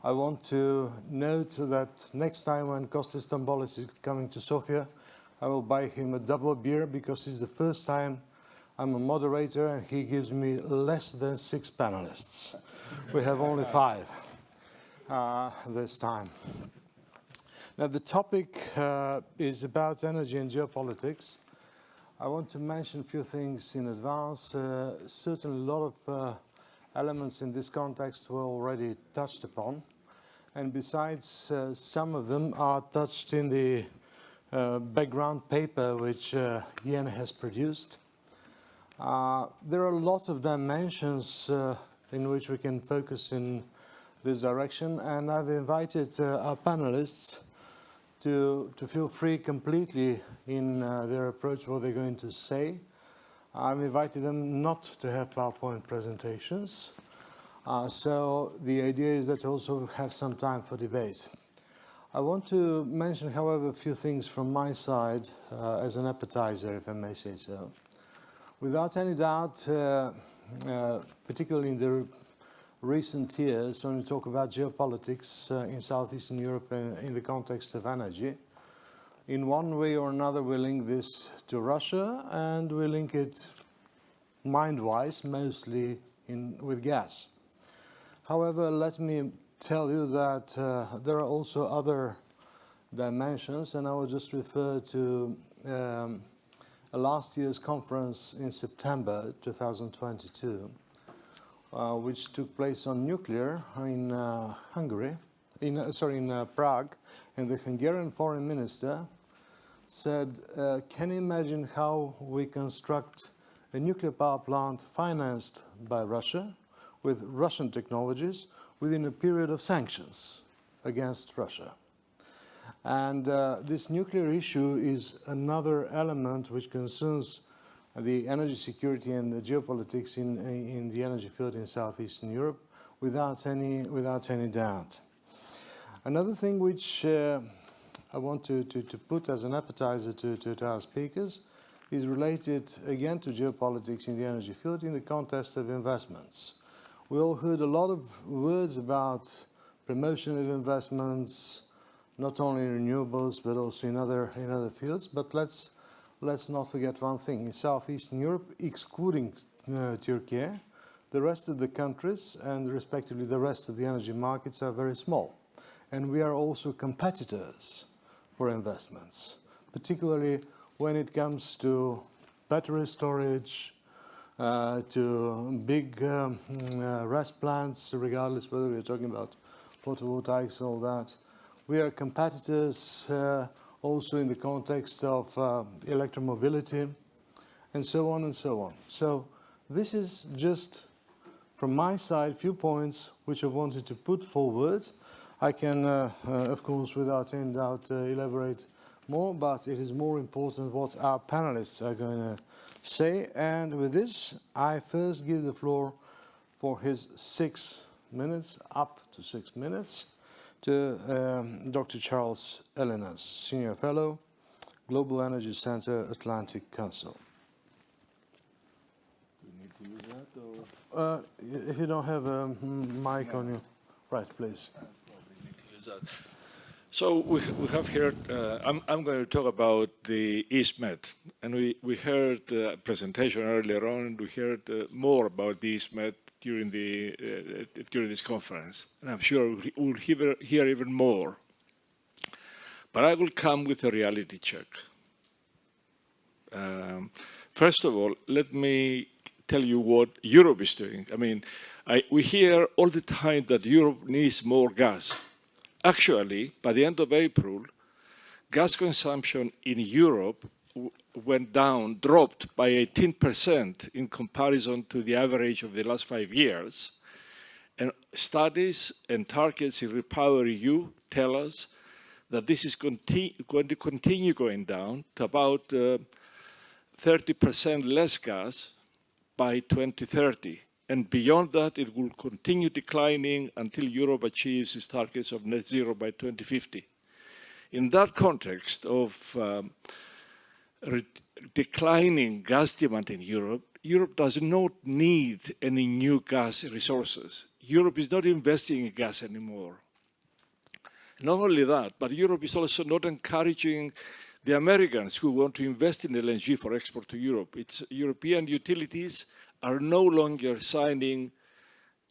I want to note that next time when Kostas Stambolis is coming to Sofia, I will buy him a double beer because it's the first time I'm a moderator and he gives me less than 6 panelists. We have only 5 this time. Now the topic is about energy and geopolitics. I want to mention a few things in advance. Certainly a lot of elements in this context were already touched upon. And besides, some of them are touched in the background paper which Yen has produced. There are lots of dimensions in which we can focus in this direction, and I've invited our panelists to feel free completely in their approach, what they're going to say. I've invited them not to have PowerPoint presentations. So the idea is that also have some time for debate. I want to mention, however, a few things from my side as an appetizer, if I may say so. Without any doubt, particularly in the recent years, when we talk about geopolitics in Southeastern Europe in the context of energy, in one way or another we link this to Russia, and we link it mind-wise mostly with gas. However, let me tell you that there are also other dimensions, and I will just refer to last year's conference in September 2022, which took place on nuclear in Prague, and the Hungarian foreign minister said, can you imagine how we construct a nuclear power plant financed by Russia with Russian technologies within a period of sanctions against Russia? And this nuclear issue is another element which concerns the energy security and the geopolitics in the energy field in Southeastern Europe without any doubt. Another thing which I want to put as an appetizer to our speakers is related again to geopolitics in the energy field in the context of investments. We all heard a lot of words about promotion of investments, not only in renewables but also in other fields. But let's not forget one thing: in Southeastern Europe, excluding Turkey, the rest of the countries and respectively the rest of the energy markets are very small, and we are also competitors for investments, particularly when it comes to battery storage, to big rest plants, regardless whether we're talking about photovoltaics and all that. We are competitors also in the context of electromobility, and so on and so on. So this is just from my side a few points which I wanted to put forward. I can, of course, without any doubt, elaborate more, but it is more important what our panelists are going to say. And with this, I first give the floor for his 6 minutes, up to 6 minutes, to Dr. Charles Elinas, Senior Fellow, Global Energy Center, Atlantic Council. Do you need to use that? Or? If you don't have a mic on you, right, please. Probably need to use that. So we have heard, I'm going to talk about the EastMed, and we heard a presentation earlier on, and we heard more about the EastMed during this conference, and I'm sure we'll hear even more. But I will come with a reality check. First of all, let me tell you what Europe is doing. I mean, we hear all the time that Europe needs more gas. Actually, by the end of April, gas consumption in Europe dropped by 18% in comparison to the average of the last 5 years. And studies and targets in REPowerEU tell us that this is going to continue going down to about 30% less gas by 2030. And beyond that, it will continue declining until Europe achieves its targets of net zero by 2050. In that context of declining gas demand in Europe, Europe does not need any new gas resources. Europe is not investing in gas anymore. Not only that, but Europe is also not encouraging the Americans who want to invest in LNG for export to Europe. It's European utilities are no longer signing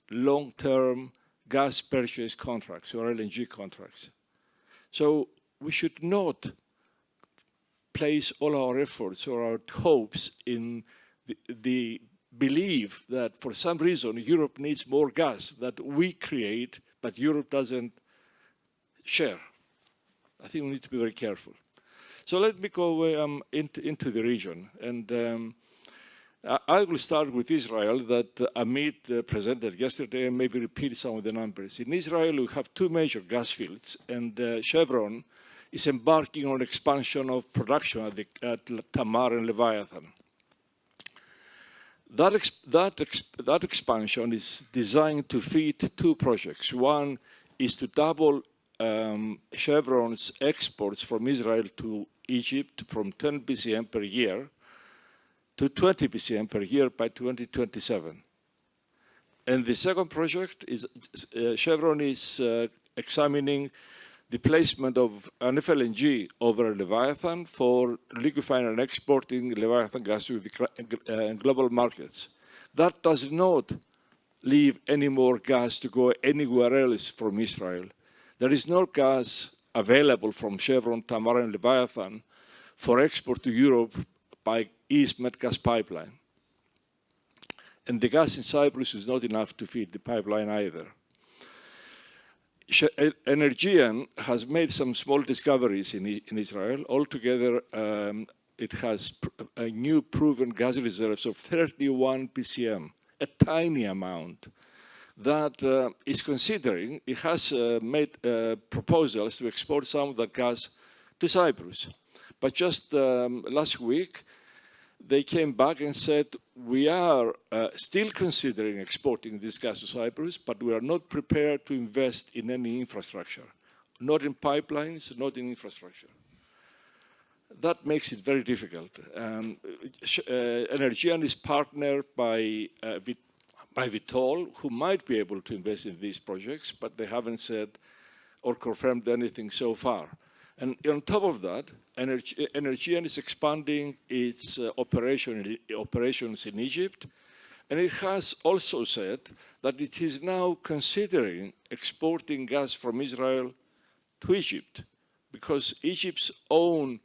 long-term gas purchase contracts or LNG contracts. So we should not place all our efforts or our hopes in the belief that for some reason Europe needs more gas that we create, but Europe doesn't share. I think we need to be very careful. So let me go into the region. And I will start with Israel that Amit presented yesterday and maybe repeat some of the numbers. In Israel, we have two major gas fields, and Chevron is embarking on expansion of production at Tamar and Leviathan. That expansion is designed to feed two projects. One is to double Chevron's exports from Israel to Egypt from 10 BCM per year to 20 BCM per year by 2027. And the second project is Chevron is examining the placement of an FLNG over Leviathan for liquefying and exporting Leviathan gas to the global markets. That does not leave any more gas to go anywhere else from Israel. There is no gas available from Chevron, Tamar, and Leviathan for export to Europe by East Med gas pipeline. And the gas in Cyprus is not enough to feed the pipeline either. Energean has made some small discoveries in Israel. Altogether, it has a new proven gas reserves of 31 BCM, a tiny amount that is considering, it has made proposals to export some of that gas to Cyprus. But just last week, they came back and said, we are still considering exporting this gas to Cyprus, but we are not prepared to invest in any infrastructure, not in pipelines, not in infrastructure. That makes it very difficult. Energean is partnered by Vitol, who might be able to invest in these projects, but they haven't said or confirmed anything so far. And on top of that, Energean is expanding its operations in Egypt, and it has also said that it is now considering exporting gas from Israel to Egypt, because Egypt's own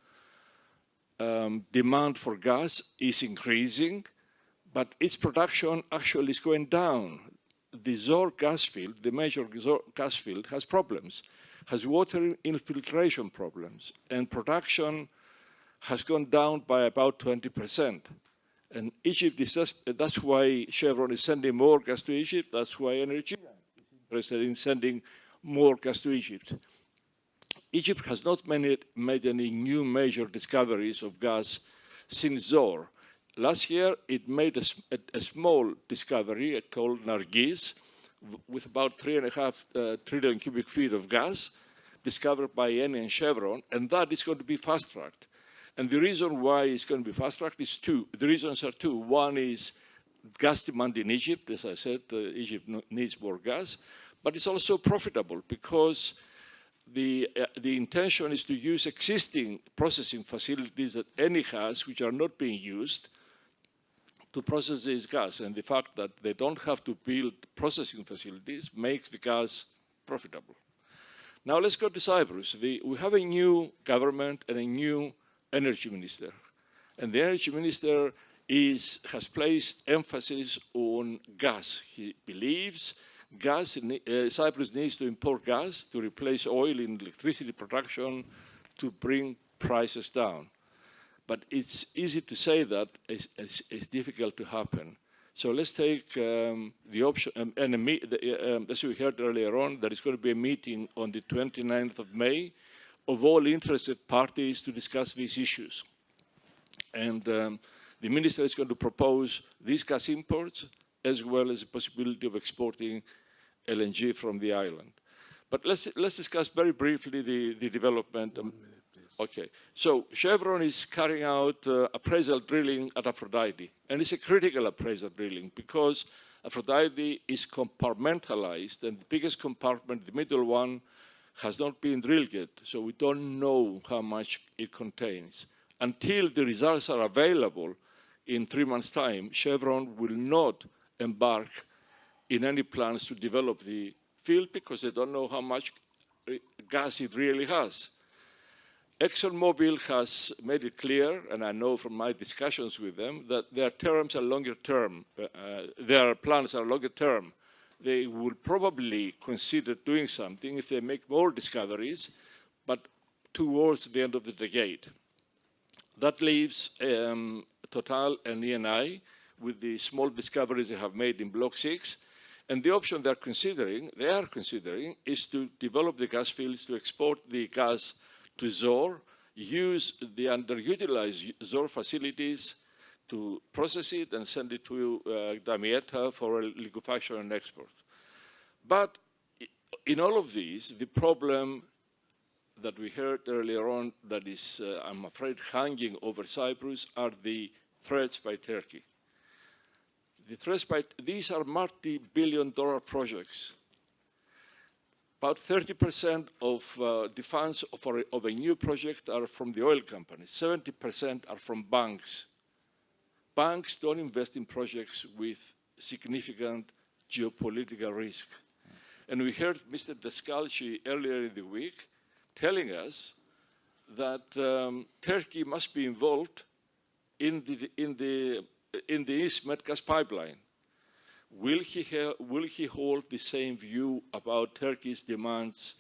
demand for gas is increasing, but its production actually is going down. The Zohr gas field, the major Zohr gas field, has problems, has water infiltration problems, and production has gone down by about 20%. And Egypt is that's why Chevron is sending more gas to Egypt. That's why Energean is interested in sending more gas to Egypt. Egypt has not made any new major discoveries of gas since Zohr. Last year, it made a small discovery called Nargis with about 3.5 trillion cubic feet of gas discovered by Eni and Chevron, and that is going to be fast-tracked. And the reason why it's going to be fast-tracked is two. The reasons are two. One is gas demand in Egypt. As I said, Egypt needs more gas, but it's also profitable because the intention is to use existing processing facilities that Eni has, which are not being used, to process this gas. And the fact that they don't have to build processing facilities makes the gas profitable. Now let's go to Cyprus. We have a new government and a new energy minister. And the energy minister has placed emphasis on gas. He believes Cyprus needs to import gas to replace oil in electricity production to bring prices down. But it's easy to say that, it's difficult to happen. So let's take the option, as we heard earlier on, there is going to be a meeting on the 29th of May of all interested parties to discuss these issues. And the minister is going to propose these gas imports as well as the possibility of exporting LNG from the island. But let's discuss very briefly the development. 1 minute, please. Okay, so Chevron is carrying out appraisal drilling at Aphrodite, and it's a critical appraisal drilling because Aphrodite is compartmentalized, and the biggest compartment, the middle one, has not been drilled yet, so we don't know how much it contains. Until the results are available in 3 months' time, Chevron will not embark in any plans to develop the field because they don't know how much gas it really has. ExxonMobil has made it clear, and I know from my discussions with them, that their terms are longer term, their plans are longer term. They will probably consider doing something if they make more discoveries, but towards the end of the decade. That leaves Total and Eni with the small discoveries they have made in Block 6. And the option they are considering is to develop the gas fields to export the gas to Zohr, use the underutilized Zohr facilities to process it and send it to Damietta for liquefaction and export. But in all of these, the problem that we heard earlier on that is, I'm afraid, hanging over Cyprus are the threats by Turkey. These are multi-billion-dollar projects. About 30% of the funds of a new project are from the oil companies. 70% are from banks. Banks don't invest in projects with significant geopolitical risk. And we heard Mr. Descalzi earlier in the week telling us that Turkey must be involved in the East Med gas pipeline. Will he hold the same view about Turkey's demands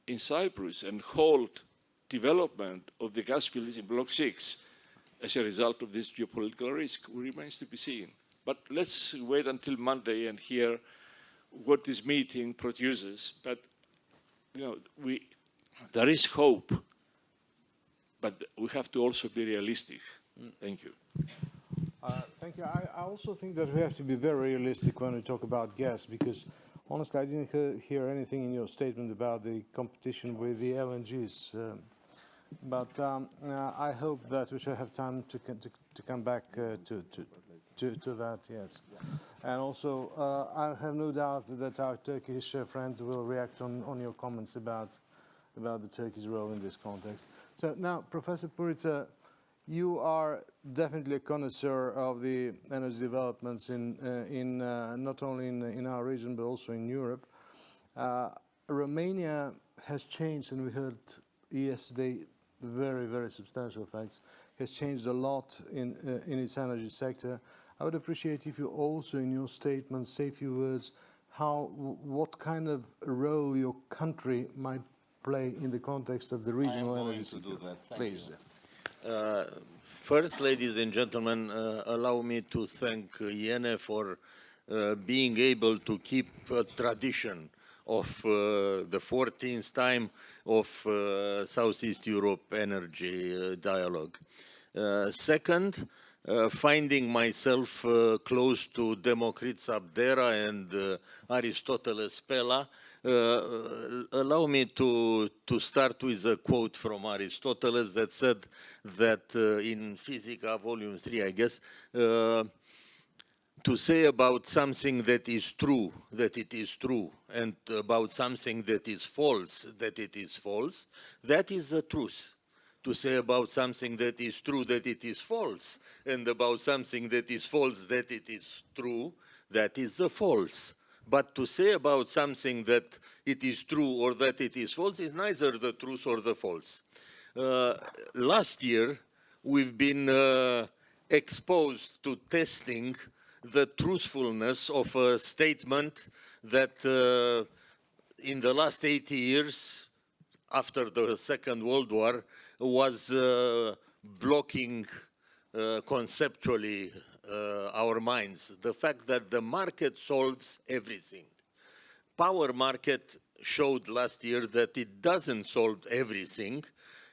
in Cyprus and hold development of the gas fields in Block 6 as a result of this geopolitical risk? Remains to be seen. But let's wait until Monday and hear what this meeting produces. But there is hope, but we have to also be realistic. Thank you. Thank you. I also think that we have to be very realistic when we talk about gas, because honestly, I didn't hear anything in your statement about the competition with the LNGs. But I hope that we shall have time to come back to that, yes. And also, I have no doubt that our Turkish friend will react on your comments about the Turkish role in this context. So now, Professor Puritsa, you are definitely a connoisseur of the energy developments in not only in our region but also in Europe. Romania has changed, and we heard yesterday very, very substantial facts. Has changed a lot in its energy sector. I would appreciate if you also, in your statement, say a few words what kind of role your country might play in the context of the regional energy security. Please. First, ladies and gentlemen, allow me to thank Iene for being able to keep a tradition of the 14th time of Southeast Europe energy dialogue. Second, finding myself close to Democritus Abdera and Aristoteles Pella, allow me to start with a quote from Aristoteles that said that in Physica, volume 3, I guess, to say about something that is true, that it is true, and about something that is false, that it is false, that is the truth. To say about something that is true, that it is false, and about something that is false, that it is true, that is the false. But to say about something that it is true or that it is false is neither the truth or the false. Last year, we've been exposed to testing the truthfulness of a statement that in the last 80 years, after the Second World War, was blocking conceptually our minds. The fact that the market solves everything. Power market showed last year that it doesn't solve everything,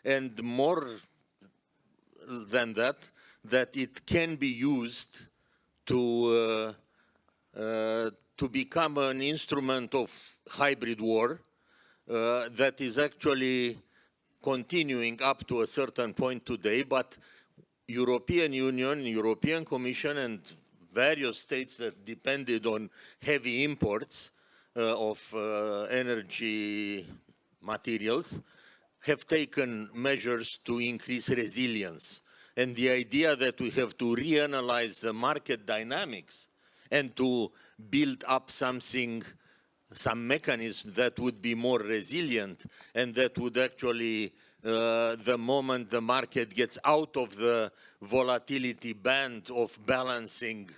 and more than that, that it can be used to become an instrument of hybrid war that is actually continuing up to a certain point today, but European Union, European Commission, and various states that depended on heavy imports of energy materials have taken measures to increase resilience. And the idea that we have to reanalyze the market dynamics and to build up something, some mechanism that would be more resilient and that would actually, the moment the market gets out of the volatility band of balancing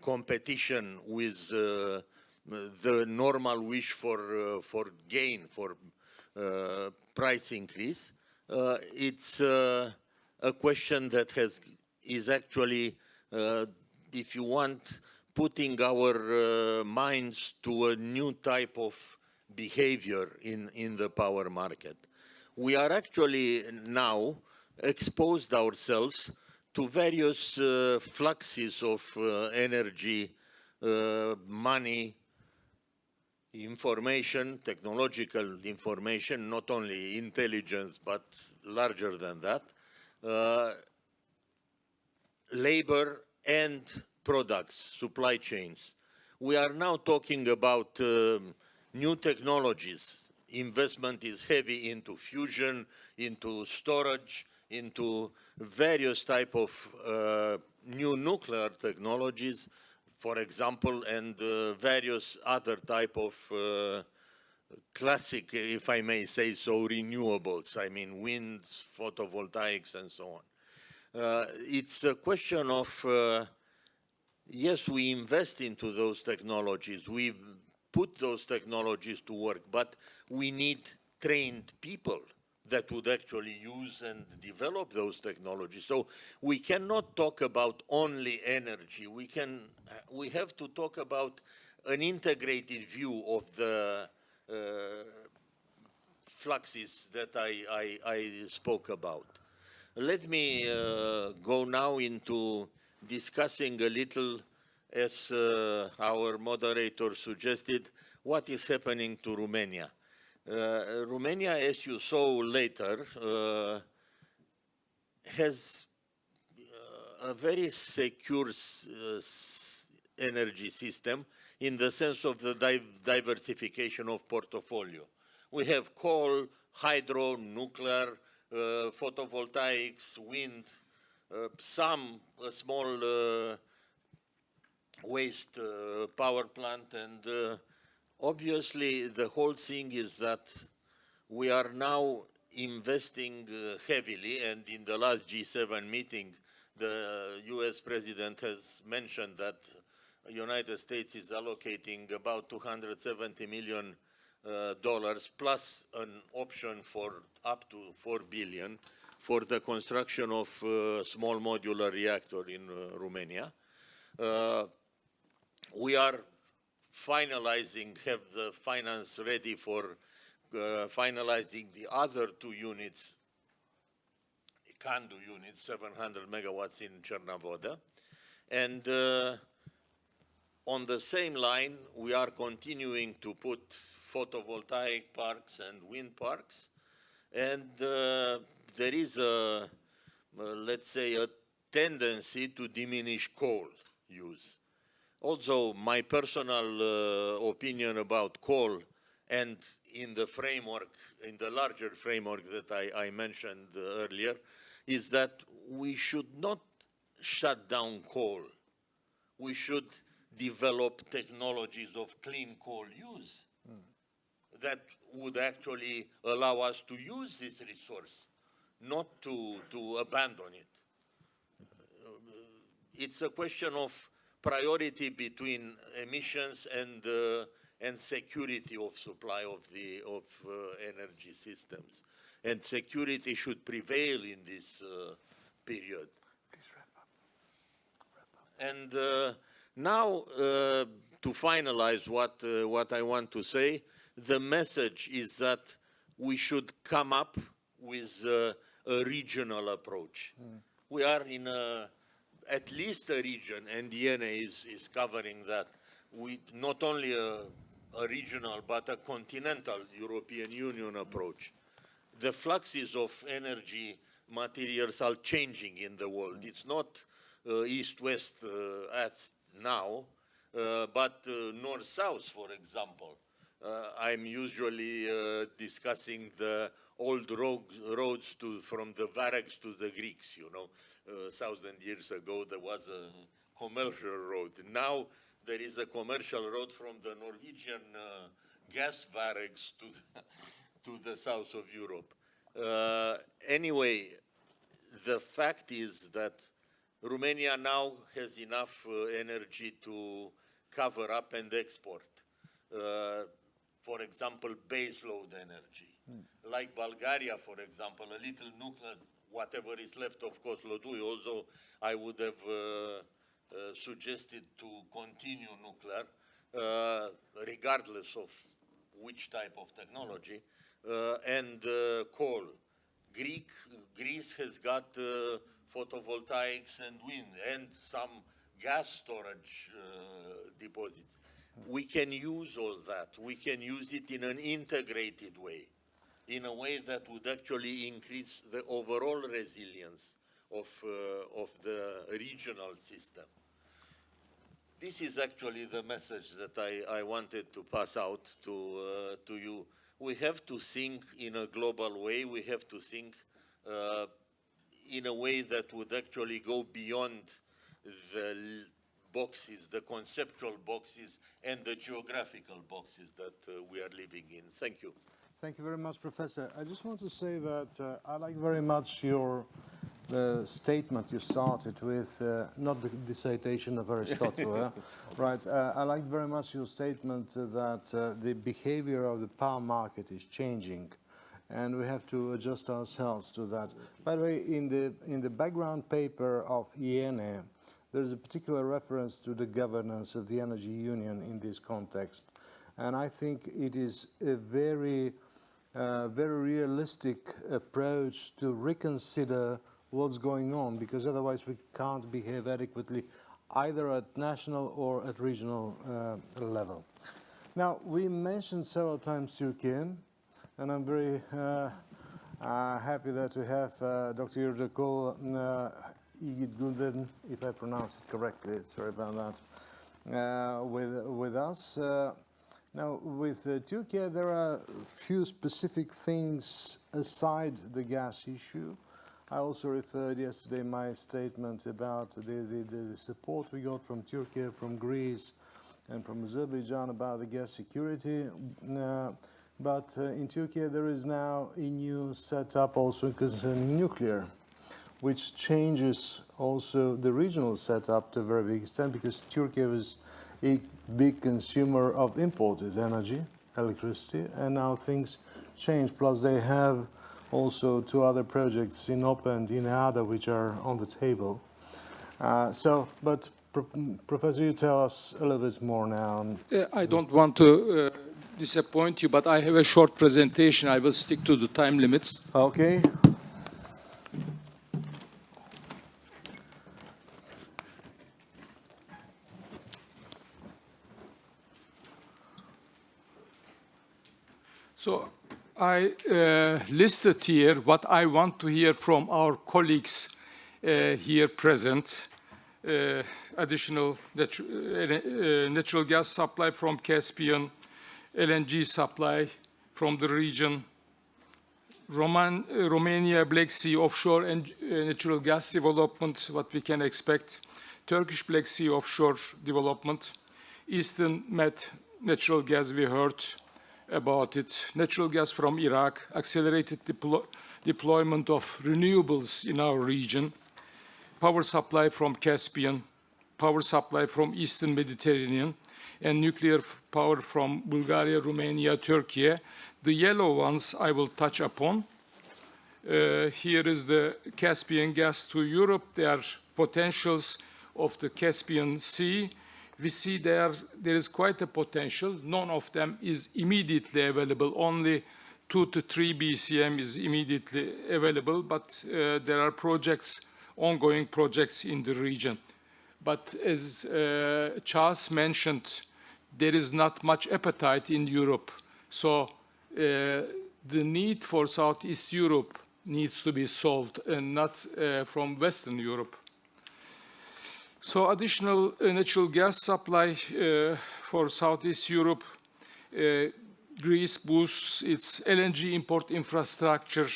competition with the normal wish for gain, for price increase, it's a question that is actually, if you want, putting our minds to a new type of behavior in the power market. We are actually now exposed ourselves to various fluxes of energy, money, information, technological information, not only intelligence, but larger than that, labor and products, supply chains. We are now talking about new technologies. Investment is heavy into fusion, into storage, into various type of new nuclear technologies, for example, and various other type of classic, if I may say so, renewables. I mean, wind, photovoltaics, and so on. It's a question of, yes, we invest into those technologies. We put those technologies to work, but we need trained people that would actually use and develop those technologies. So we cannot talk about only energy. We have to talk about an integrated view of the fluxes that I spoke about. Let me go now into discussing a little, as our moderator suggested, what is happening to Romania. Romania, as you saw later, has a very secure energy system in the sense of the diversification of portfolio. We have coal, hydro, nuclear, photovoltaics, wind, a small waste power plant, and obviously the whole thing is that we are now investing heavily, and in the last G7 meeting, the US president has mentioned that the United States is allocating about $270 million plus an option for up to $4 billion for the construction of a small modular reactor in Romania. We are finalizing, have the finance ready for finalizing the other two units, CANDU units, 700 megawatts in Cernavoda. And on the same line, we are continuing to put photovoltaic parks and wind parks. And there is a, let's say, a tendency to diminish coal use. Also, my personal opinion about coal, and in the framework, in the larger framework that I mentioned earlier, is that we should not shut down coal. We should develop technologies of clean coal use that would actually allow us to use this resource, not to abandon it. It's a question of priority between emissions and security of supply of energy systems, and security should prevail in this period. Please wrap up. And now, to finalize what I want to say, the message is that we should come up with a regional approach. We are in at least a region, and DNA is covering that, with not only a regional but a continental European Union approach. The fluxes of energy materials are changing in the world. It's not east-west as now, but north-south, for example. I'm usually discussing the old roads from the Varegs to the Greeks, you know. 1,000 years ago, there was a commercial road. Now, there is a commercial road from the Norwegian gas Varegs to the south of Europe. Anyway, the fact is that Romania now has enough energy to cover up and export. For example, baseload energy. Like Bulgaria, for example, a little nuclear, whatever is left of Kozloduy, although I would have suggested to continue nuclear, regardless of which type of technology, and coal. Greece has got photovoltaics and wind and some gas storage deposits. We can use all that. We can use it in an integrated way, in a way that would actually increase the overall resilience of the regional system. This is actually the message that I wanted to pass out to you. We have to think in a global way. We have to think in a way that would actually go beyond the boxes, the conceptual boxes, and the geographical boxes that we are living in. Thank you. Thank you very much, Professor. I just want to say that I like very much your statement you started with, not the citation of Aristotle, right? I like very much your statement that the behavior of the power market is changing, and we have to adjust ourselves to that. By the way, in the background paper of IENE, there is a particular reference to the governance of the energy union in this context, and I think it is a very realistic approach to reconsider what's going on, because otherwise we can't behave adequately either at national or at regional level. Now, we mentioned several times Turkey, and I'm very happy that we have Dr. Yurdakul Igitgünden, if I pronounce it correctly, sorry about that, with us. Now, with Turkey, there are a few specific things aside the gas issue. I also referred yesterday my statement about the support we got from Turkey, from Greece, and from Azerbaijan about the gas security. But in Turkey, there is now a new setup also concerning nuclear, which changes also the regional setup to a very big extent, because Turkey was a big consumer of imported energy, electricity, and now things change. Plus, they have also two other projects, Sinop and Ineada, which are on the table. But Professor, you tell us a little bit more now. I don't want to disappoint you, but I have a short presentation. I will stick to the time limits. Okay. So I listed here what I want to hear from our colleagues here present. Additional natural gas supply from Caspian, LNG supply from the region, Romania Black Sea offshore and natural gas development, what we can expect, Turkish Black Sea offshore development, Eastern Med natural gas, we heard about it, natural gas from Iraq, accelerated deployment of renewables in our region, power supply from Caspian, power supply from Eastern Mediterranean, and nuclear power from Bulgaria, Romania, Turkey. The yellow ones I will touch upon. Here is the Caspian gas to Europe. There are potentials of the Caspian Sea. We see there is quite a potential. None of them is immediately available. Only 2 to 3 BCM is immediately available, but there are projects, ongoing projects in the region. But as Charles mentioned, there is not much appetite in Europe. So the need for Southeast Europe needs to be solved, and not from Western Europe. So additional natural gas supply for Southeast Europe, Greece boosts its LNG import infrastructure.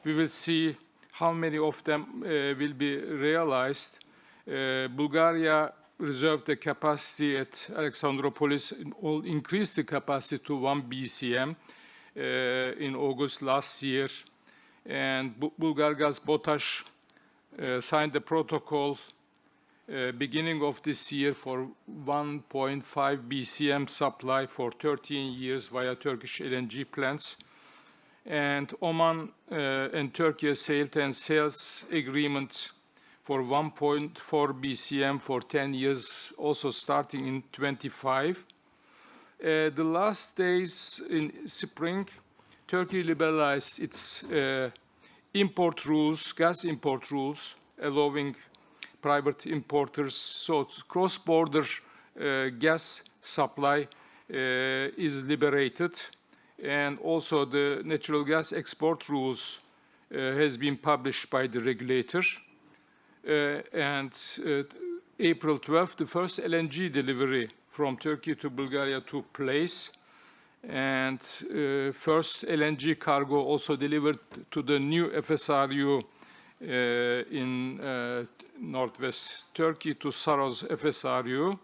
We will see how many of them will be realized. Bulgaria reserved the capacity at Alexandroupolis, increased the capacity to 1 BCM in August last year. And Bulgargas Botash signed the protocol beginning of this year for 1.5 BCM supply for 13 years via Turkish LNG plants. And Oman and Turkey sailed and sales agreement for 1.4 BCM for 10 years, also starting in 25. The last days in spring, Turkey liberalized its import rules, gas import rules, allowing private importers. So cross-border gas supply is liberated. And also the natural gas export rules has been published by the regulator. April 12th, the first LNG delivery from Turkey to Bulgaria took place. And first LNG cargo also delivered to the new FSRU in northwest Turkey, to Saros FSRU.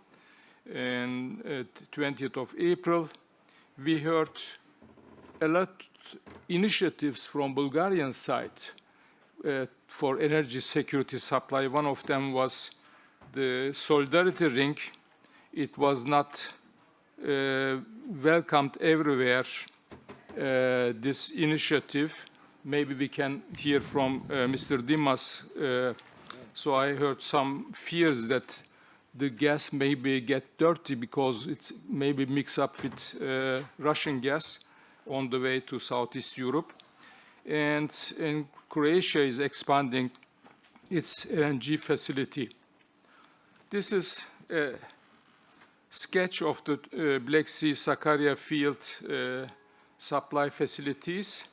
And 20th of April, we heard a lot of initiatives from Bulgarian side for energy security supply. One of them was the Solidarity Ring. It was not welcomed everywhere, this initiative. Maybe we can hear from Mr. Dimas. So I heard some fears that the gas maybe get dirty because it may be mixed up with Russian gas on the way to Southeast Europe. And Croatia is expanding its LNG facility. This is a sketch of the Black Sea Sakarya field supply facilities.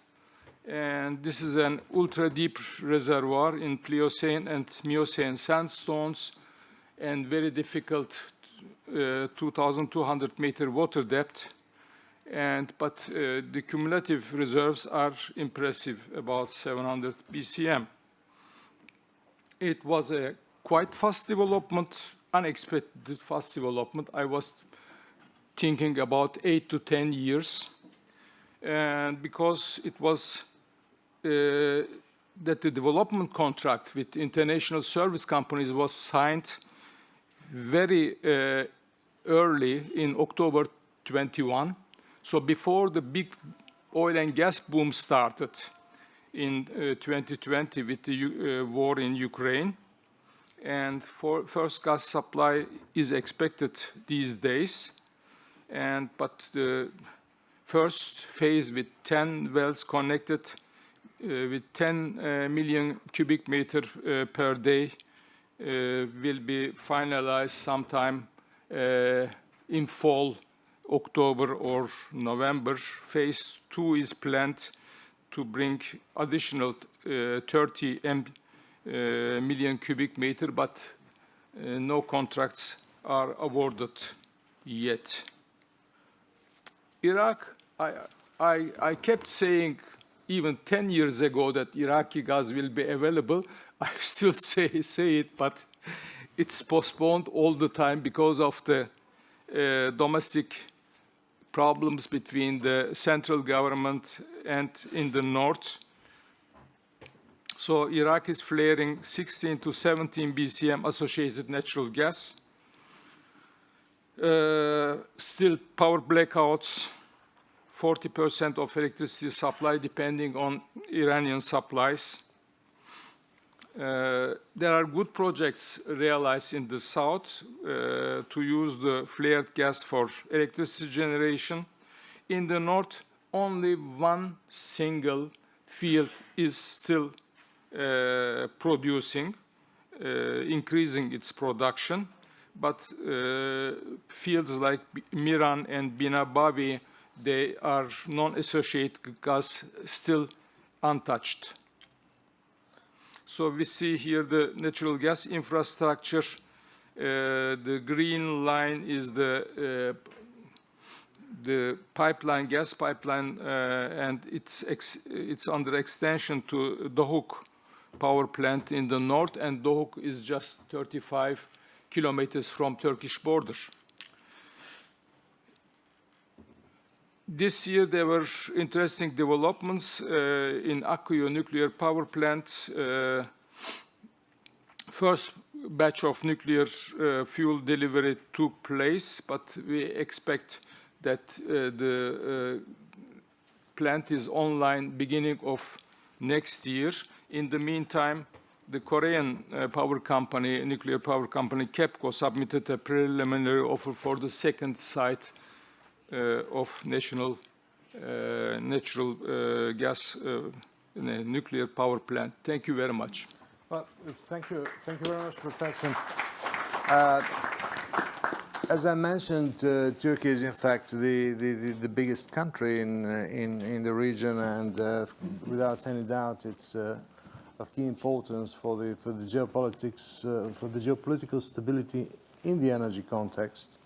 And this is an ultra-deep reservoir in Pliocene and Miocene sandstones, and very difficult 2,200 meter water depth. But the cumulative reserves are impressive, about 700 BCM. It was a quite fast development, unexpected fast development. I was thinking about 8 to 10 years. And because it was that the development contract with international service companies was signed very early in October 21. So before the big oil and gas boom started in 2020 with the war in Ukraine. And first gas supply is expected these days. But the first phase with 10 wells connected with 10 million cubic meter per day will be finalized sometime in fall, October or November. Phase 2 is planned to bring additional 30 million cubic meter, but no contracts are awarded yet. Iraq, I kept saying even 10 years ago that Iraqi gas will be available. I still say it, but it's postponed all the time because of the domestic problems between the central government and in the north. So Iraq is flaring 16 to 17 BCM associated natural gas. Still power blackouts, 40% of electricity supply depending on Iranian supplies. There are good projects realized in the south to use the flared gas for electricity generation. In the north, only one single field is still producing, increasing its production. But fields like Miran and Binabawi, they are non-associated gas, still untouched. So we see here the natural gas infrastructure. The green line is the the pipeline, gas pipeline, and it's under extension to Dohuk power plant in the north, and Dohuk is just 35 kilometers from Turkish border. This year there were interesting developments in Akkuyu nuclear power plant. First batch of nuclear fuel delivery took place, but we expect that the plant is online beginning of next year. In the meantime, the Korean power company, nuclear power company, KEPCO, submitted a preliminary offer for the second site of national natural gas nuclear power plant. Thank you very much. Well, thank you very much, Professor. As I mentioned, Turkey is in fact the biggest country in the region, and without any doubt, it's of key importance for the geopolitics, for the geopolitical stability in the energy context.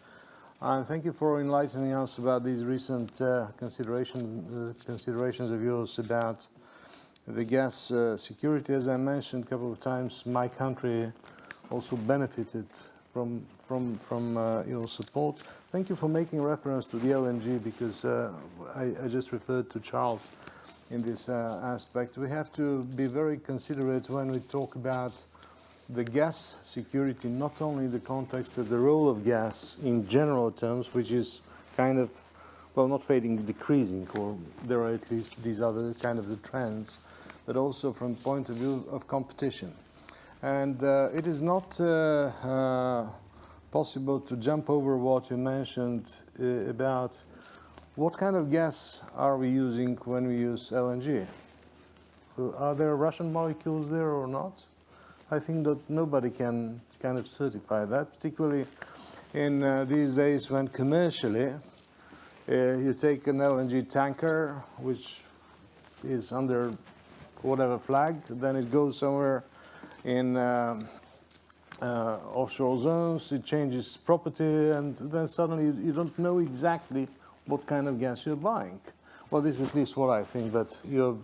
And thank you for enlightening us about these recent considerations of yours about the gas security. As I mentioned a couple of times, my country also benefited from your support. Thank you for making reference to the LNG, because I just referred to Charles in this aspect. We have to be very considerate when we talk about the gas security, not only in the context of the role of gas in general terms, which is kind of, well, not fading, decreasing, or there are at least these other kind of the trends, but also from the point of view of competition. And it is not possible to jump over what you mentioned about what kind of gas are we using when we use LNG. Are there Russian molecules there or not? I think that nobody can kind of certify that, particularly in these days when commercially you take an LNG tanker, which is under whatever flag, then it goes somewhere in offshore zones, it changes property, and then suddenly you don't know exactly what kind of gas you're buying. Well, this is at least what I think, but you're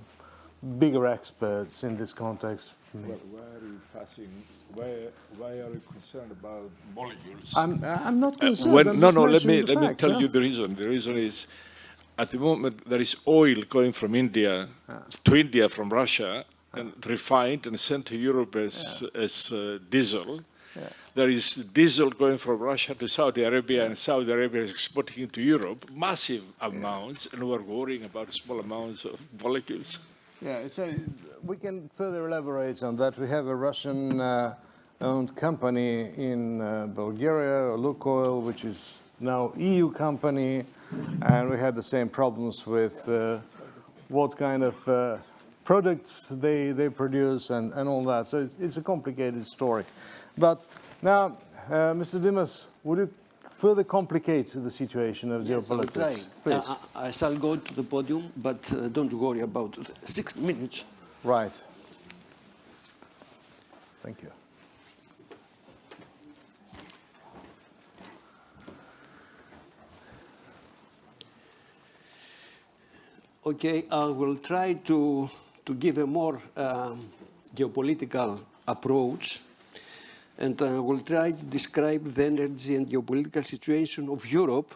bigger experts in this context. Why are you fussing? Why are you concerned about molecules? I'm not concerned. Let me tell you the reason. The reason is, at the moment there is oil going from India to India from Russia and refined and sent to Europe as diesel. Yeah. There is diesel going from Russia to Saudi Arabia, and Saudi Arabia is exporting to Europe massive amounts, and we're worrying about small amounts of molecules. Yeah, so we can further elaborate on that. We have a Russian-owned company in Bulgaria, Lukoil, which is now EU company, and we had the same problems with what kind of products they produce and all that. So it's a complicated story. But now, Mr. Dimas, would you further complicate the situation of geopolitics? Please. I shall go to the podium, but don't worry about 6 minutes. Right. Thank you. Okay, I will try to give a more geopolitical approach, and I will try to describe the energy and geopolitical situation of Europe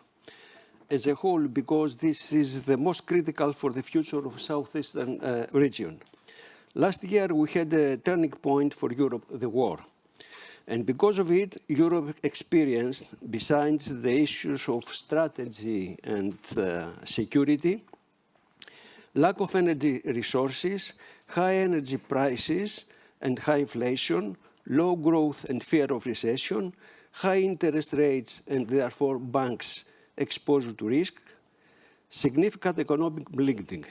as a whole, because this is the most critical for the future of Southeastern region. Last year, we had a turning point for Europe, the war. And because of it, Europe experienced, besides the issues of strategy and security, lack of energy resources, high energy prices and high inflation, low growth and fear of recession, high interest rates and therefore banks' exposure to risk, significant economic bleeding.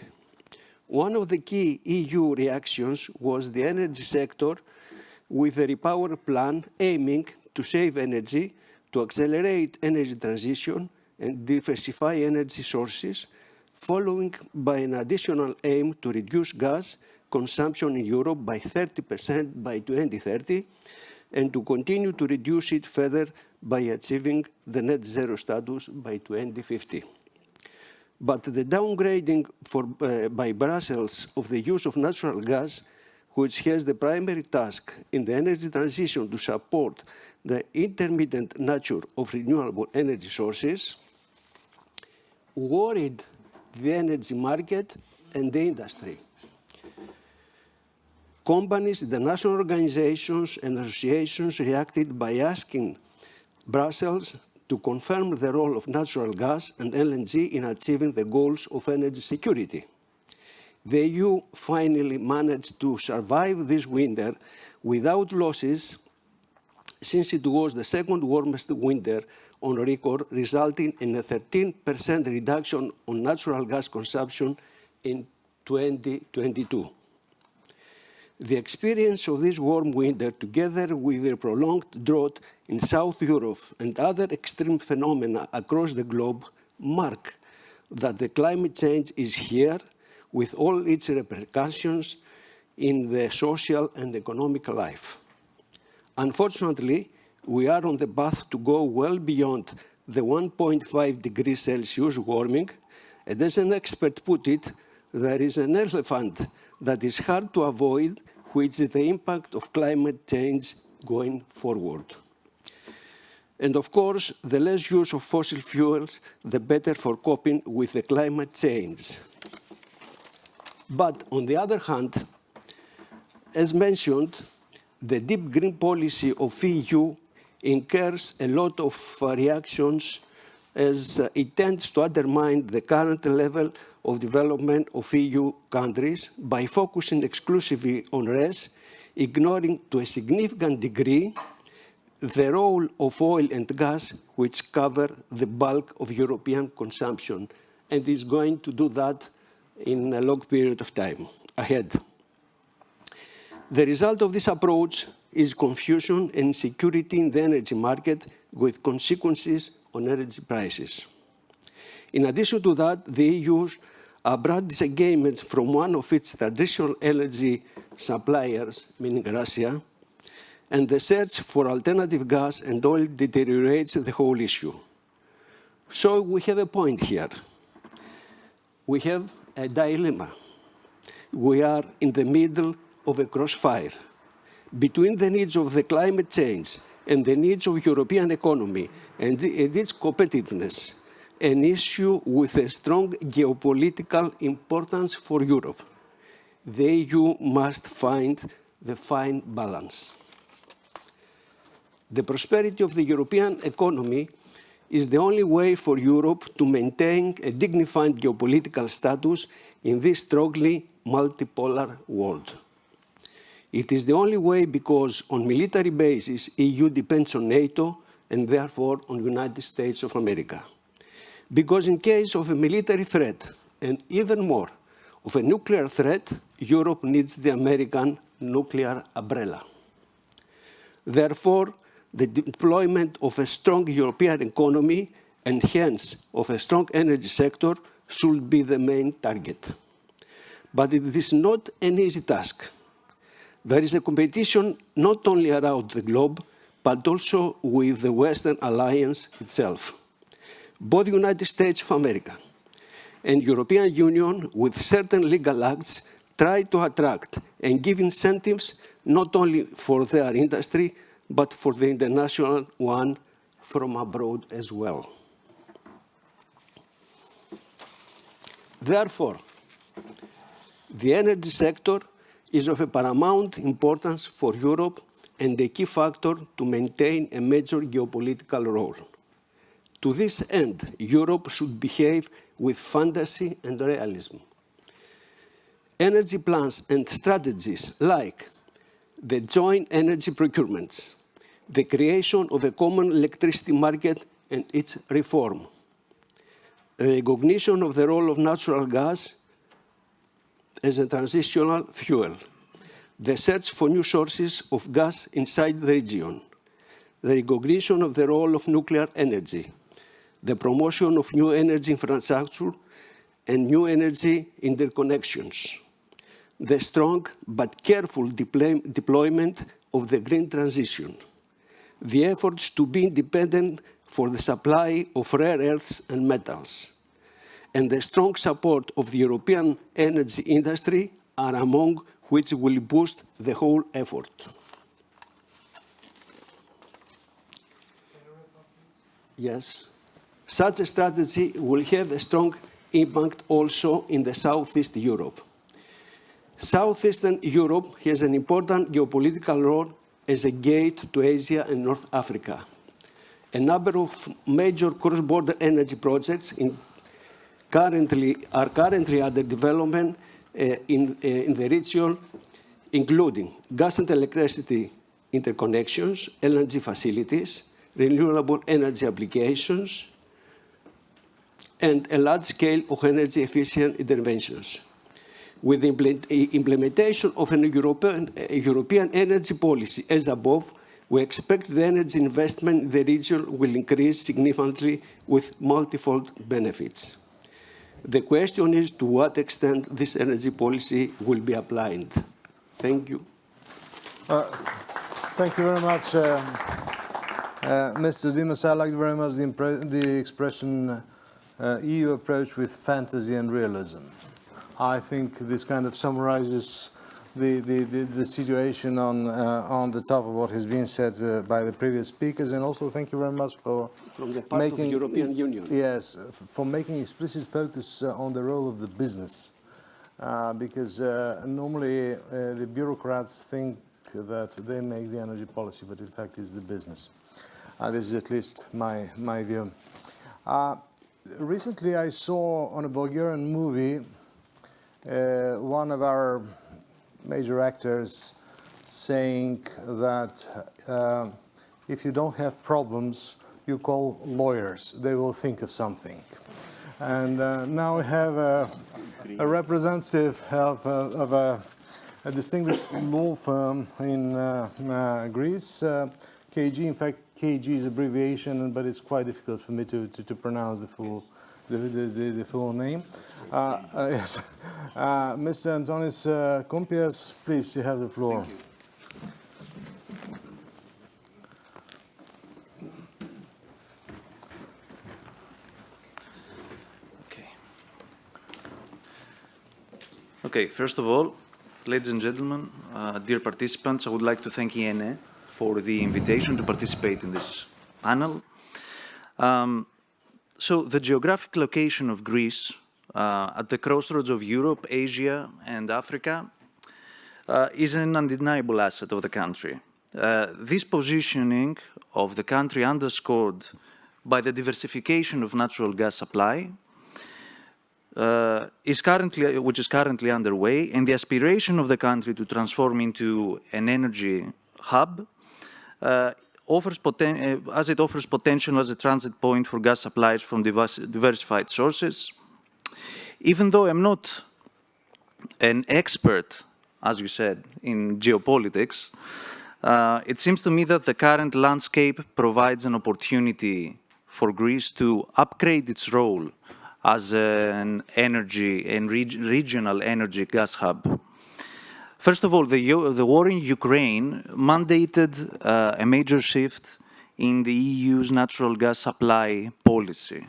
One of the key EU reactions was the energy sector with a repower plan aiming to save energy, to accelerate energy transition and diversify energy sources, following by an additional aim to reduce gas consumption in Europe by 30% by 2030, and to continue to reduce it further by achieving the net zero status by 2050. But the downgrading by Brussels of the use of natural gas, which has the primary task in the energy transition to support the intermittent nature of renewable energy sources, worried the energy market and the industry. Companies, the national organizations and associations reacted by asking Brussels to confirm the role of natural gas and LNG in achieving the goals of energy security. The EU finally managed to survive this winter without losses, since it was the second warmest winter on record, resulting in a 13% reduction on natural gas consumption in 2022. The experience of this warm winter, together with the prolonged drought in South Europe and other extreme phenomena across the globe, mark that the climate change is here with all its repercussions in the social and economic life. Unfortunately, we are on the path to go well beyond the 1.5 degrees Celsius warming, and as an expert put it, there is an elephant that is hard to avoid, which is the impact of climate change going forward. And of course, the less use of fossil fuels, the better for coping with the climate change. But on the other hand, as mentioned, the deep green policy of EU incurs a lot of reactions as it tends to undermine the current level of development of EU countries by focusing exclusively on RES, ignoring to a significant degree the role of oil and gas, which cover the bulk of European consumption, and is going to do that in a long period of time ahead. The result of this approach is confusion and insecurity in the energy market, with consequences on energy prices. In addition to that, the EU's abrupt disengagement from one of its traditional energy suppliers, meaning Russia, and the search for alternative gas and oil deteriorates the whole issue. So we have a point here. We have a dilemma. We are in the middle of a crossfire between the needs of the climate change and the needs of European economy and its competitiveness, an issue with a strong geopolitical importance for Europe. The EU must find the fine balance. The prosperity of the European economy is the only way for Europe to maintain a dignified geopolitical status in this strongly multipolar world. It is the only way because on military basis, EU depends on NATO and therefore on the United States of America. Because in case of a military threat, and even more, of a nuclear threat, Europe needs the American nuclear umbrella. Therefore, the deployment of a strong European economy and hence of a strong energy sector should be the main target. But it is not an easy task. There is a competition not only around the globe, but also with the Western Alliance itself. Both the United States of America and European Union, with certain legal acts, try to attract and give incentives not only for their industry, but for the international one from abroad as well. Therefore, the energy sector is of a paramount importance for Europe and a key factor to maintain a major geopolitical role. To this end, Europe should behave with fantasy and realism. Energy plans and strategies like the joint energy procurements, the creation of a common electricity market and its reform, the recognition of the role of natural gas as a transitional fuel, the search for new sources of gas inside the region, the recognition of the role of nuclear energy, the promotion of new energy infrastructure and new energy interconnections, the strong but careful deployment of the green transition, the efforts to be independent for the supply of rare earths and metals, and the strong support of the European energy industry are among which will boost the whole effort. Yes. Such a strategy will have a strong impact also in the Southeast Europe. Southeastern Europe has an important geopolitical role as a gate to Asia and North Africa. A number of major cross-border energy projects are currently under development in the region, including gas and electricity interconnections, LNG facilities, renewable energy applications, and a large scale of energy-efficient interventions. With the implementation of a European energy policy as above, we expect the energy investment in the region will increase significantly with multifold benefits. The question is to what extent this energy policy will be applied. Thank you. Thank you very much, Mr. Dimas. I liked very much the expression EU approach with fantasy and realism. I think this kind of summarizes the situation on the top of what has been said by the previous speakers, and also thank you very much for From the part of the European Union. Yes, for making explicit focus on the role of the business, because normally the bureaucrats think that they make the energy policy, but in fact it's the business. This is at least my view. Recently I saw on a Bulgarian movie one of our major actors saying that if you don't have problems, you call lawyers. They will think of something. And now we have a representative of a distinguished law firm in Greece, KG. In fact, KG is abbreviation, but it's quite difficult for me to pronounce the full name. Yes. Mr. Antonis Kompias, please, you have the floor. Thank you. Okay, first of all, ladies and gentlemen, dear participants, I would like to thank INE for the invitation to participate in this panel. So the geographic location of Greece at the crossroads of Europe, Asia, and Africa is an undeniable asset of the country. This positioning of the country underscored by the diversification of natural gas supply which is currently underway, and the aspiration of the country to transform into an energy hub offers potential as a transit point for gas supplies from diversified sources. Even though I'm not an expert, as you said, in geopolitics, it seems to me that the current landscape provides an opportunity for Greece to upgrade its role as an energy and regional energy gas hub. First of all, the war in Ukraine mandated a major shift in the EU's natural gas supply policy,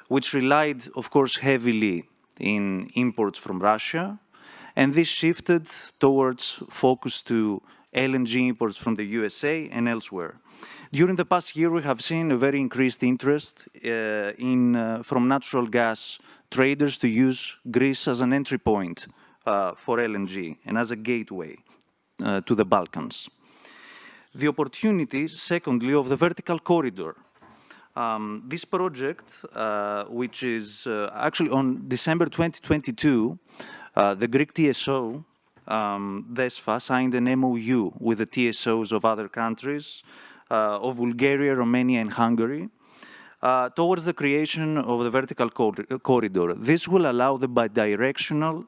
which relied, of course, heavily in imports from Russia, and this shifted towards focus to LNG imports from the USA and elsewhere. During the past year, we have seen a very increased interest from natural gas traders to use Greece as an entry point for LNG and as a gateway to the Balkans. The opportunities, secondly, of the vertical corridor. This project, which is actually on December 2022, the Greek TSO, DESFA, signed an MOU with the TSOs of other countries, of Bulgaria, Romania, and Hungary, towards the creation of the vertical corridor. This will allow the bidirectional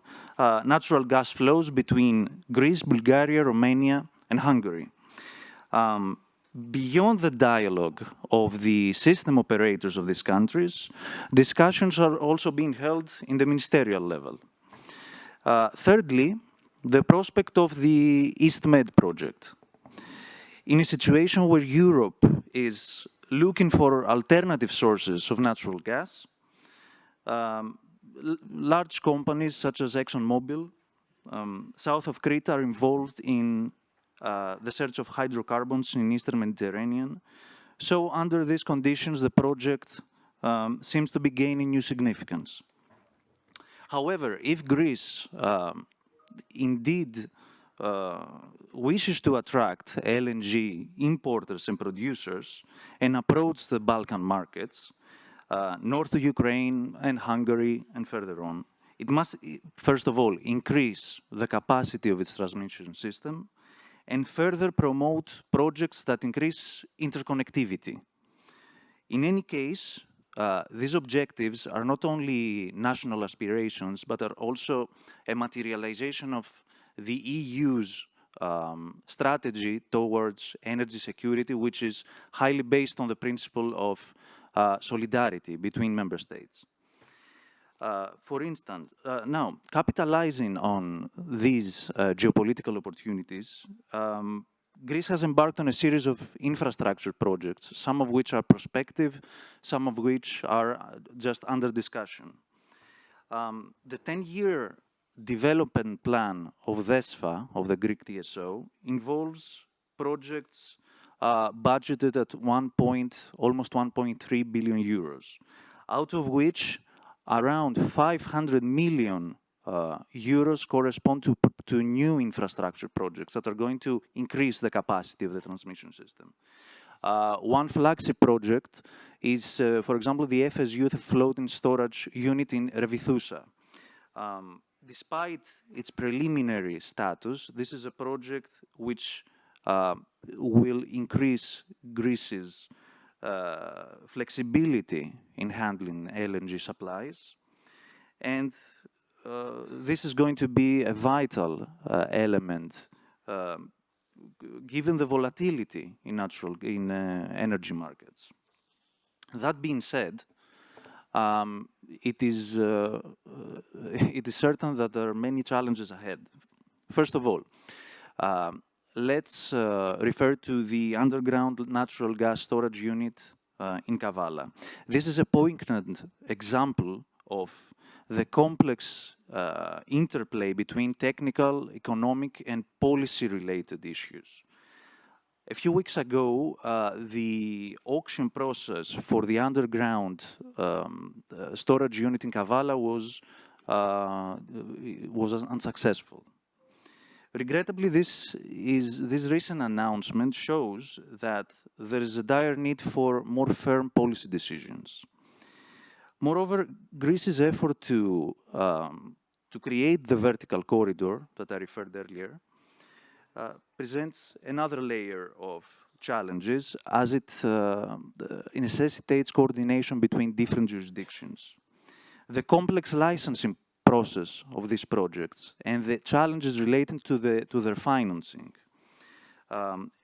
natural gas flows between Greece, Bulgaria, Romania, and Hungary. Beyond the dialogue of the system operators of these countries, discussions are also being held in the ministerial level. Thirdly, the prospect of the EastMed project. In a situation where Europe is looking for alternative sources of natural gas, large companies such as ExxonMobil, south of Crete, are involved in the search of hydrocarbons in Eastern Mediterranean. So under these conditions, the project seems to be gaining new significance. However, if Greece indeed wishes to attract LNG importers and producers and approach the Balkan markets, north of Ukraine and Hungary and further on, it must, first of all, increase the capacity of its transmission system and further promote projects that increase interconnectivity. In any case, these objectives are not only national aspirations, but are also a materialization of the EU's strategy towards energy security, which is highly based on the principle of solidarity between member states. For instance, now, capitalizing on these geopolitical opportunities, Greece has embarked on a series of infrastructure projects, some of which are prospective, some of which are just under discussion. The 10-year development plan of DESFA, of the Greek TSO, involves projects budgeted at almost 1.3 billion euros, out of which around 500 million euros correspond to new infrastructure projects that are going to increase the capacity of the transmission system. One flagship project is, for example, the FSU, the floating storage unit in Revithoussa. Despite its preliminary status, this is a project which will increase Greece's flexibility in handling LNG supplies, and this is going to be a vital element given the volatility in energy markets. That being said, it is certain that there are many challenges ahead. First of all, let's refer to the underground natural gas storage unit in Kavala. This is a poignant example of the complex interplay between technical, economic, and policy-related issues. A few weeks ago, the auction process for the underground storage unit in Kavala was unsuccessful. Regrettably, this recent announcement shows that there is a dire need for more firm policy decisions. Moreover, Greece's effort to create the vertical corridor that I referred earlier presents another layer of challenges, as it necessitates coordination between different jurisdictions. The complex licensing process of these projects and the challenges relating to their financing,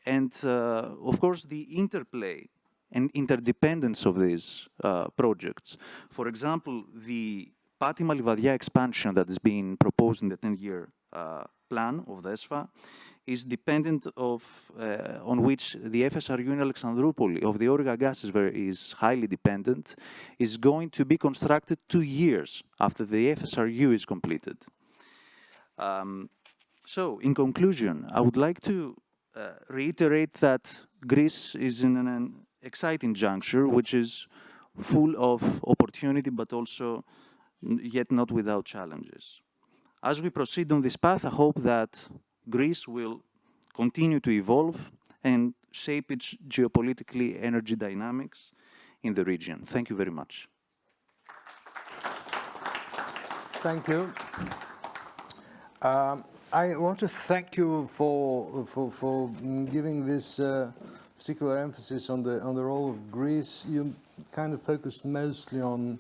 and of course the interplay and interdependence of these projects. For example, the Patti-Malivadia expansion that is being proposed in the 10-year plan of the ESFA is dependent on which the FSRU in Alexandroupoli of the Origa gas is highly dependent, is going to be constructed 2 years after the FSRU is completed. So, in conclusion, I would like to reiterate that Greece is in an exciting juncture, which is full of opportunity, but also yet not without challenges. As we proceed on this path, I hope that Greece will continue to evolve and shape its geopolitically energy dynamics in the region. Thank you very much. Thank you. I want to thank you for giving this particular emphasis on the role of Greece. You kind of focused mostly on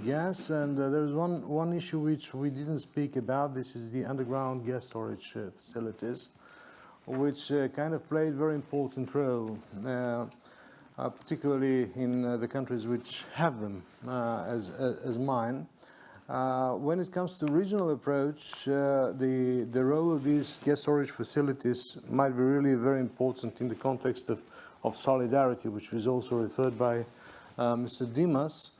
gas, and there is one issue which we didn't speak about. This is the underground gas storage facilities, which kind of play a very important role, particularly in the countries which have them, as mine. When it comes to regional approach, the role of these gas storage facilities might be really very important in the context of solidarity, which was also referred by Mr. Dimas.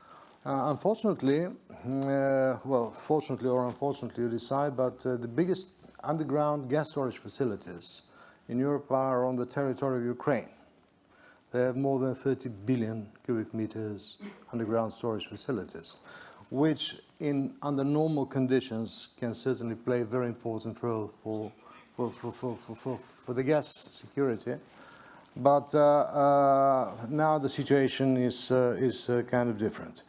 Unfortunately, well, fortunately or unfortunately, you decide, but the biggest underground gas storage facilities in Europe are on the territory of Ukraine. They have more than 30 billion cubic meters underground storage facilities, which under normal conditions can certainly play a very important role for the gas security. But now the situation is kind of different.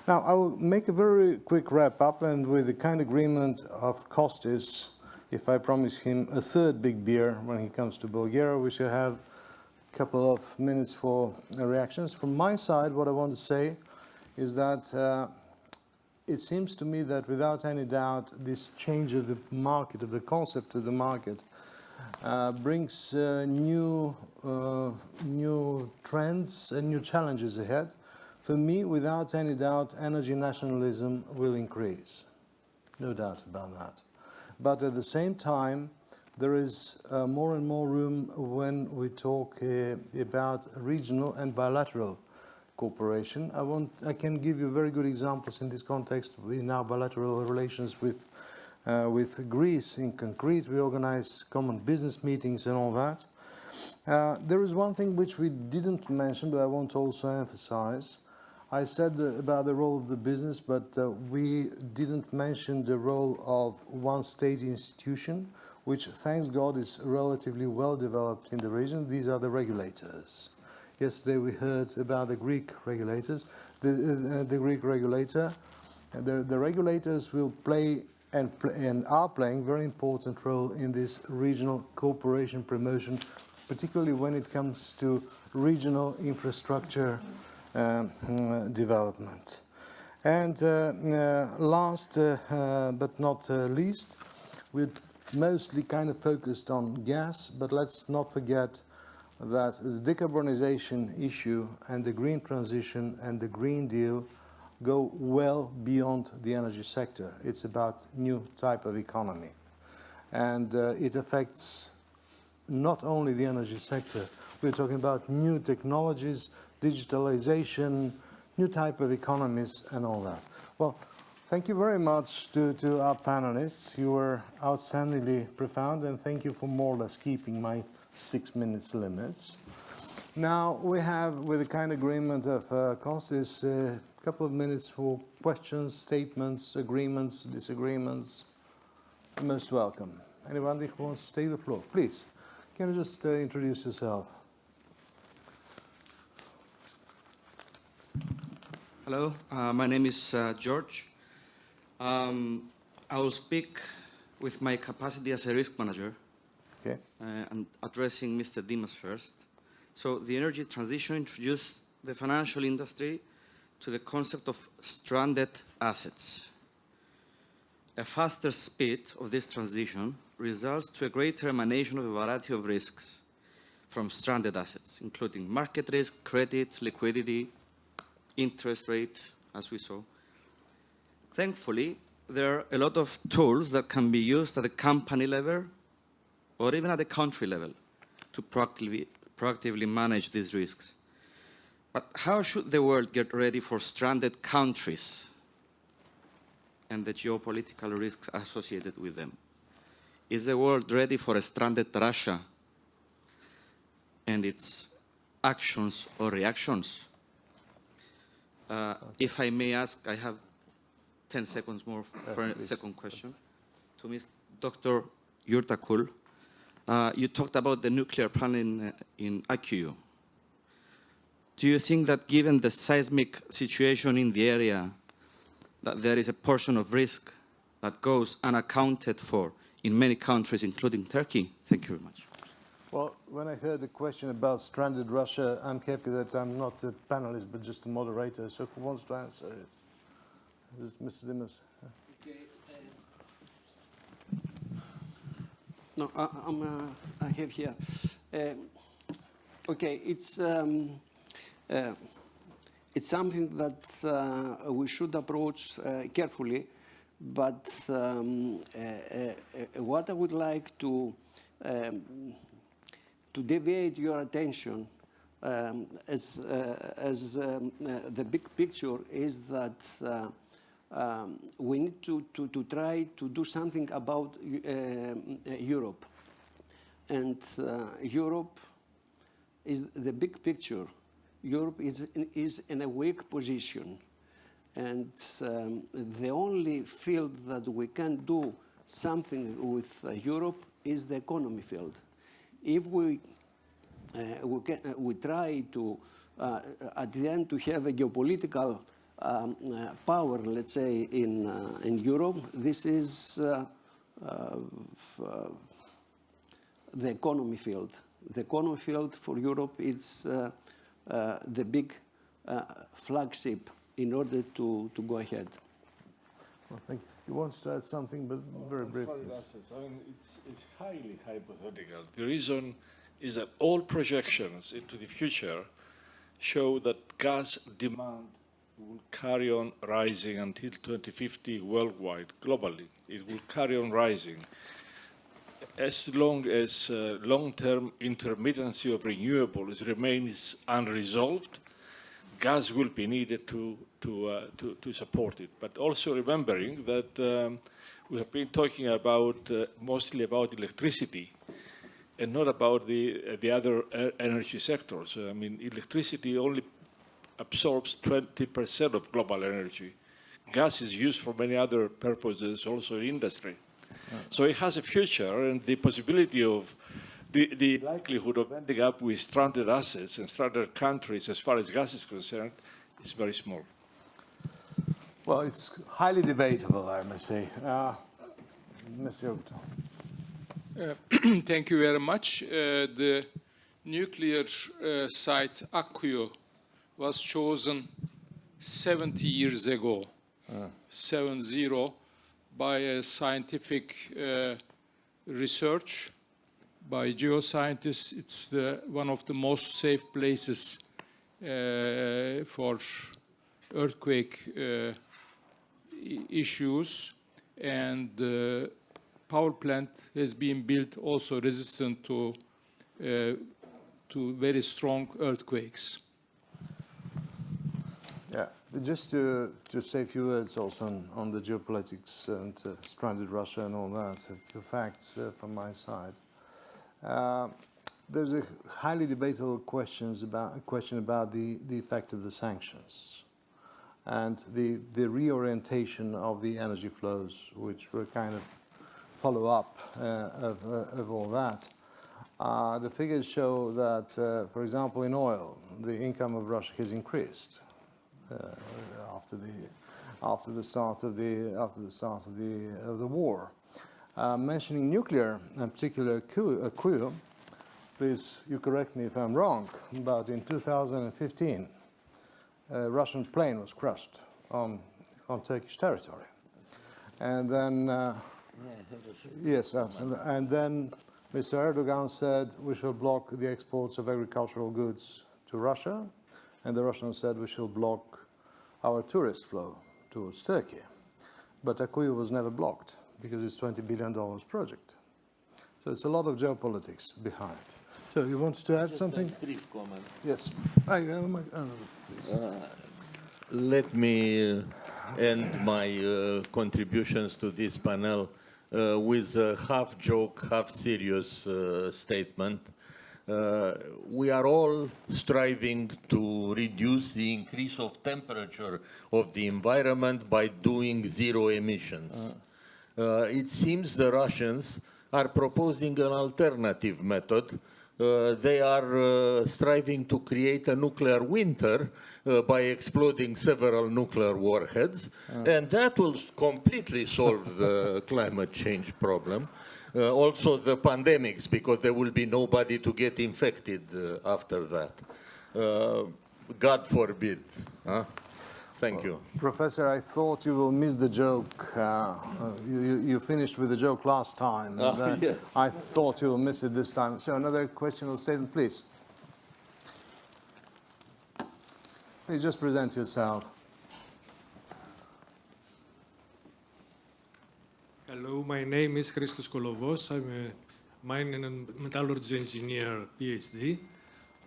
Now, I will make a very quick wrap-up, and with the kind agreement of Kostis, if I promise him a third big beer when he comes to Bulgaria, we shall have a couple of minutes for reactions. From my side, what I want to say is that it seems to me that without any doubt, this change of the market, of the concept of the market, brings new trends and new challenges ahead. For me, without any doubt, energy nationalism will increase. No doubt about that. But at the same time, there is more and more room when we talk about regional and bilateral cooperation. I can give you very good examples in this context in our bilateral relations with Greece. In concrete, we organize common business meetings and all that. There is one thing which we didn't mention, but I want to also emphasize. I said about the role of the business, but we didn't mention the role of one state institution, which, thanks God, is relatively well developed in the region. These are the regulators. Yesterday we heard about the Greek regulators. The Greek regulator, the regulators will play and are playing a very important role in this regional cooperation promotion, particularly when it comes to regional infrastructure development. And last but not least, we're mostly kind of focused on gas, but let's not forget that the decarbonization issue and the green transition and the Green Deal go well beyond the energy sector. It's about new type of economy. And it affects not only the energy sector. We're talking about new technologies, digitalization, new type of economies and all that. Well, thank you very much to our panelists. You were outstandingly profound, and thank you for more or less keeping my 6 minutes limits. Now we have, with the kind agreement of Kostis, a couple of minutes for questions, statements, agreements, disagreements. You're most welcome. Anyone who wants to take the floor, please. Can you just introduce yourself? Hello, my name is George. I will speak with my capacity as a risk manager. Okay. And addressing Mr. Dimas first. So the energy transition introduced the financial industry to the concept of stranded assets. A faster speed of this transition results to a greater emanation of a variety of risks from stranded assets, including market risk, credit, liquidity, interest rate, as we saw. Thankfully, there are a lot of tools that can be used at the company level or even at the country level to proactively manage these risks. But how should the world get ready for stranded countries and the geopolitical risks associated with them? Is the world ready for a stranded Russia and its actions or reactions? If I may ask, I have 10 seconds more for a second question. To Ms. Dr. Yurtakul, you talked about the nuclear plant in Akkuyu. Do you think that given the seismic situation in the area, that there is a portion of risk that goes unaccounted for in many countries, including Turkey? Thank you very much. Well, when I heard the question about stranded Russia, I'm happy that I'm not a panelist, but just a moderator. So who wants to answer it? Is it Mr. Dimas? Okay. No, I have here. Okay, it's something that we should approach carefully, but what I would like to deviate your attention the big picture is that we need to try to do something about Europe. And Europe is the big picture. Europe is in a weak position. And the only field that we can do something with Europe is the economy field. If we try to, at the end, to have a geopolitical power, let's say, in Europe, this is the economy field. The economy field for Europe is the big flagship in order to go ahead. Well, thank you. You wanted to add something, but very briefly. I mean, it's highly hypothetical. The reason is that all projections into the future show that gas demand will carry on rising until 2050 worldwide, globally. It will carry on rising. As long as long-term intermittency of renewables remains unresolved, gas will be needed to support it. But also remembering that we have been talking about mostly about electricity and not about the other energy sectors. I mean, electricity only absorbs 20% of global energy. Gas is used for many other purposes, also in industry. So it has a future, and the possibility of the likelihood of ending up with stranded assets and stranded countries as far as gas is concerned is very small. Well, it's highly debatable, I must say. Mr. Yokta. Thank you very much. The nuclear site Akkuyu was chosen 70 years ago, 7-0, by a scientific research by geoscientists. It's one of the most safe places for earthquake issues, and the power plant has been built also resistant to very strong earthquakes. Yeah, just to say a few words also on the geopolitics and stranded Russia and all that, a few facts from my side. There's a highly debatable question about the effect of the sanctions and the reorientation of the energy flows, which were kind of follow-up of all that. The figures show that, for example, in oil, the income of Russia has increased after the start of the war. Mentioning nuclear, in particular Akkuyu, please, you correct me if I'm wrong, but in 2015, a Russian plane was crushed on Turkish territory. And then, yes, absolutely. And then Mr. Erdogan said we shall block the exports of agricultural goods to Russia, and the Russians said we shall block our tourist flow towards Turkey. But Akkuyu was never blocked because it's a $20 billion project. So it's a lot of geopolitics behind. So you wanted to add something? Just a brief comment. Yes. Please. Let me end my contributions to this panel with a half joke, half serious statement. We are all striving to reduce the increase of temperature of the environment by doing zero emissions. It seems the Russians are proposing an alternative method. They are striving to create a nuclear winter by exploding several nuclear warheads, and that will completely solve the climate change problem. Also the pandemics, because there will be nobody to get infected after that. God forbid. Thank you. Professor, I thought you will miss the joke. You finished with the joke last time. Yes. I thought you will miss it this time. So another question or statement, please. Please just present yourself. Hello, my name is Christos Kolovos. I'm a mining and metallurgy engineer, PhD.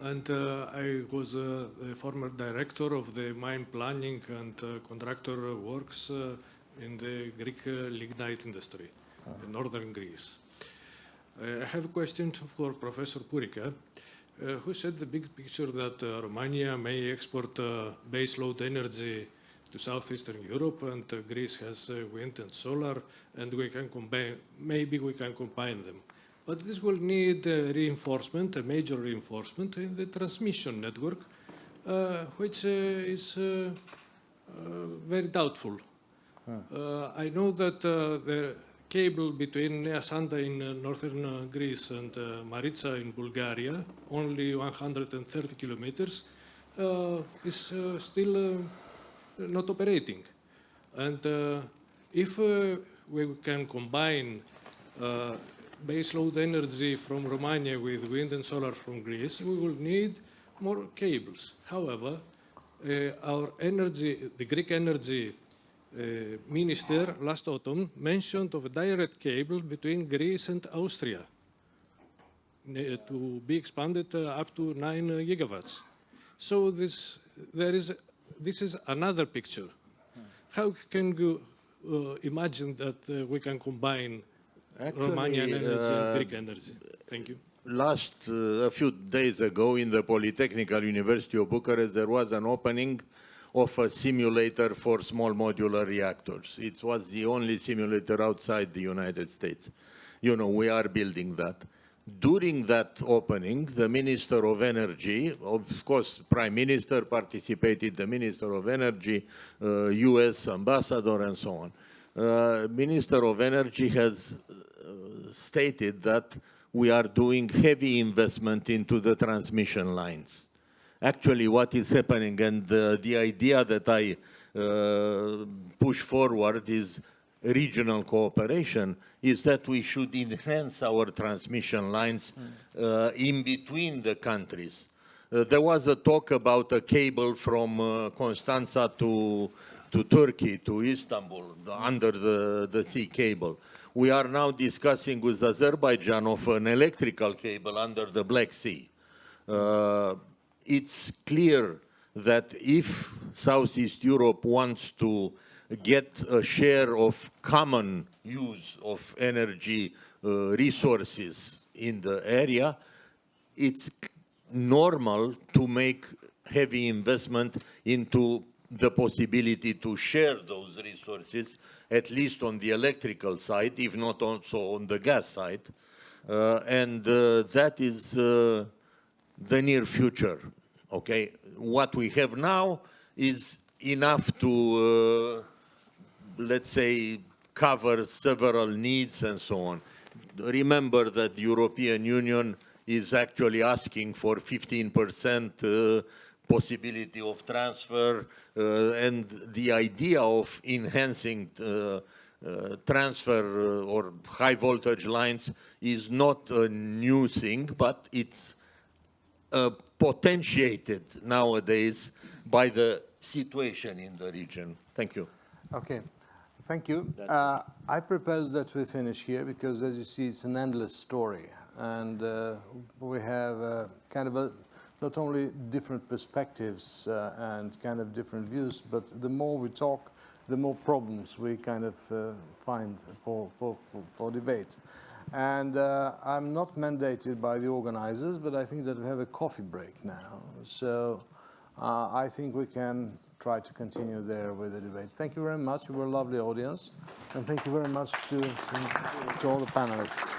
and I was a former director of the mine planning and contractor works in the Greek lignite industry in northern Greece. I have a question for Professor Purica, who said the big picture that Romania may export baseload energy to southeastern Europe, and Greece has wind and solar, and we can combine, maybe we can combine them. But this will need reinforcement, a major reinforcement in the transmission network, which is very doubtful. I know that the cable between Nea Sanda in northern Greece and Maritsa in Bulgaria, only 130 kilometers, is still not operating. And if we can combine baseload energy from Romania with wind and solar from Greece, we will need more cables. However, our energy, the Greek energy minister last autumn mentioned of a direct cable between Greece and Austria to be expanded up to 9 gigawatts. So this is another picture. How can you imagine that we can combine Romanian energy and Greek energy? Thank you. A few days ago in the Polytechnical University of Bucharest, there was an opening of a simulator for small modular reactors. It was the only simulator outside the United States. You know, we are building that. During that opening, the Minister of Energy, of course, Prime Minister participated, the Minister of Energy, US Ambassador, and so on. Minister of Energy has stated that we are doing heavy investment into the transmission lines. Actually, what is happening, and the idea that I push forward is regional cooperation, is that we should enhance our transmission lines in between the countries. There was a talk about a cable from Constanța to Turkey, to Istanbul, under the sea cable. We are now discussing with Azerbaijan of an electrical cable under the Black Sea. It's clear that if Southeast Europe wants to get a share of common use of energy resources in the area, it's normal to make heavy investment into the possibility to share those resources, at least on the electrical side, if not also on the gas side. And that is the near future, okay? What we have now is enough to, let's say, cover several needs and so on. Remember that the European Union is actually asking for 15% possibility of transfer, and the idea of enhancing transfer or high voltage lines is not a new thing, but it's potentiated nowadays by the situation in the region. Thank you. Okay, thank you. I propose that we finish here because, as you see, it's an endless story, and we have kind of not only different perspectives and kind of different views, but the more we talk, the more problems we kind of find for debate. And I'm not mandated by the organizers, but I think that we have a coffee break now. So I think we can try to continue there with the debate. Thank you very much. You were a lovely audience. And thank you very much to all the panelists.